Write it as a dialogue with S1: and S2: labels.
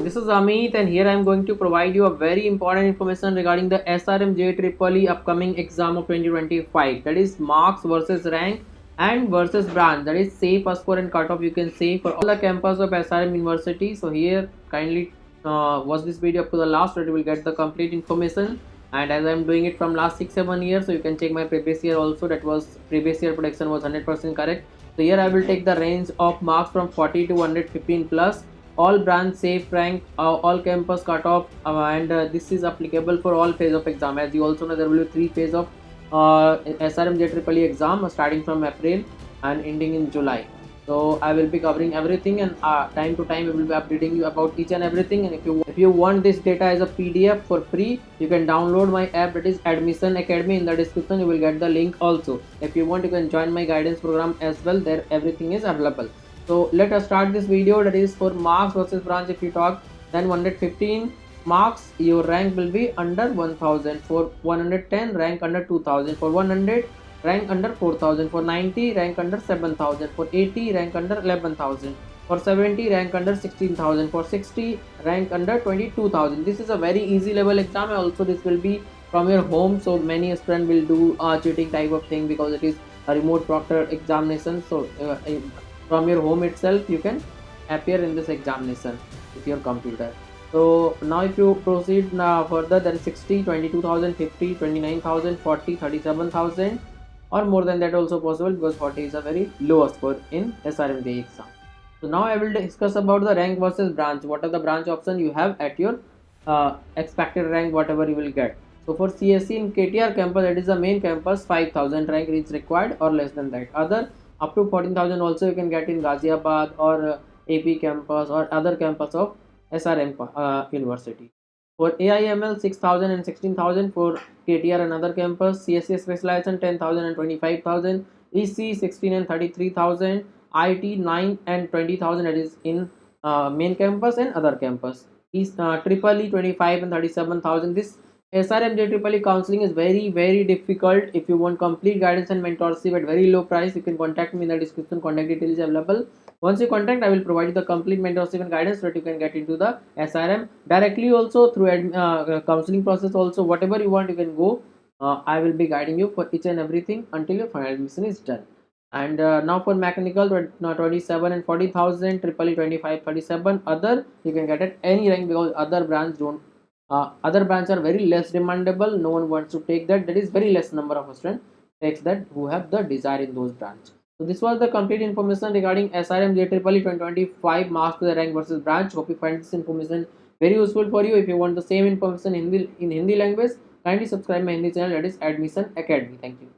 S1: This is Amit, and here I am going to provide you a very important information regarding the SRM JEEE upcoming exam of 2025. That is marks versus rank and versus branch. That is safe score and cutoff, you can say, for all the campus of SRM University. So here kindly watch this video up to the last, where you will get the complete information. And as I am doing it from last 6-7 years, so you can check my previous year also. That was previous year prediction was 100% correct. So here I will take the range of marks from 40 to 115 plus, all branch safe rank, all campus cutoff, and this is applicable for all phase of exam. As you also know, there will be 3 phase of SRM JEEE exam, starting from April and ending in July. So I will be covering everything, and time to time we will be updating you about each and everything. And if you want this data as a PDF for free, you can download my app, that is Admission Academy. In the description you will get the link also. If you want, you can join my guidance program as well. There everything is available. So let us start this video. That is for marks versus branch. If you talk, then 115 marks, your rank will be under 1000. For 110, rank under 2000. For 100, rank under 4000. For 90, rank under 7000. For 80, rank under 11,000. For 70, rank under 16,000. For 60, rank under 22,000. This is a very easy level exam. Also, this will be from your home, so many students will do cheating type of thing, because it is a remote proctor examination. So from your home itself you can appear in this examination with your computer. So now if you proceed further, then 60, 22,000, 50, 29,000, 40, 37,000, or more than that also possible, because 40 is a very low score in SRMJ exam. So now I will discuss about the rank versus branch. What are the branch option you have at your expected rank, whatever you will get. So for CSE in KTR campus, that is the main campus, 5,000 rank is required or less than that. Other up to 14,000 also you can get in Ghaziabad or AP campus or other campus of SRM University. For AIML 6,000 and 16,000 for KTR and other campus, CSE specialization 10,000 and 25,000, EC 16 and 33,000, IT 9 and 20,000, that is in main campus and other campus. Is Triple E 25 and 37,000. This SRMJ Triple E counseling is very difficult. If you want complete guidance and mentorship at very low price, you can contact me in the description. Contact details available. Once you contact, I will provide you the complete mentorship and guidance so that you can get into the SRM directly, also through counseling process. Also, whatever you want, you can go. I will be guiding you for each and everything until your final admission is done. And now for mechanical 27 and 40,000, Triple E 25, 37. Other you can get at any rank, because other branch don't. Other branch are very less demandable. No one wants to take that. That is very less number of students takes that who have the desire in those branch. So this was the complete information regarding SRM JEEE 2025 marks to the rank versus branch. Hope you find this information very useful for you. If you want the same information in Hindi language, kindly subscribe my Hindi channel, that is Admission Academy. Thank you.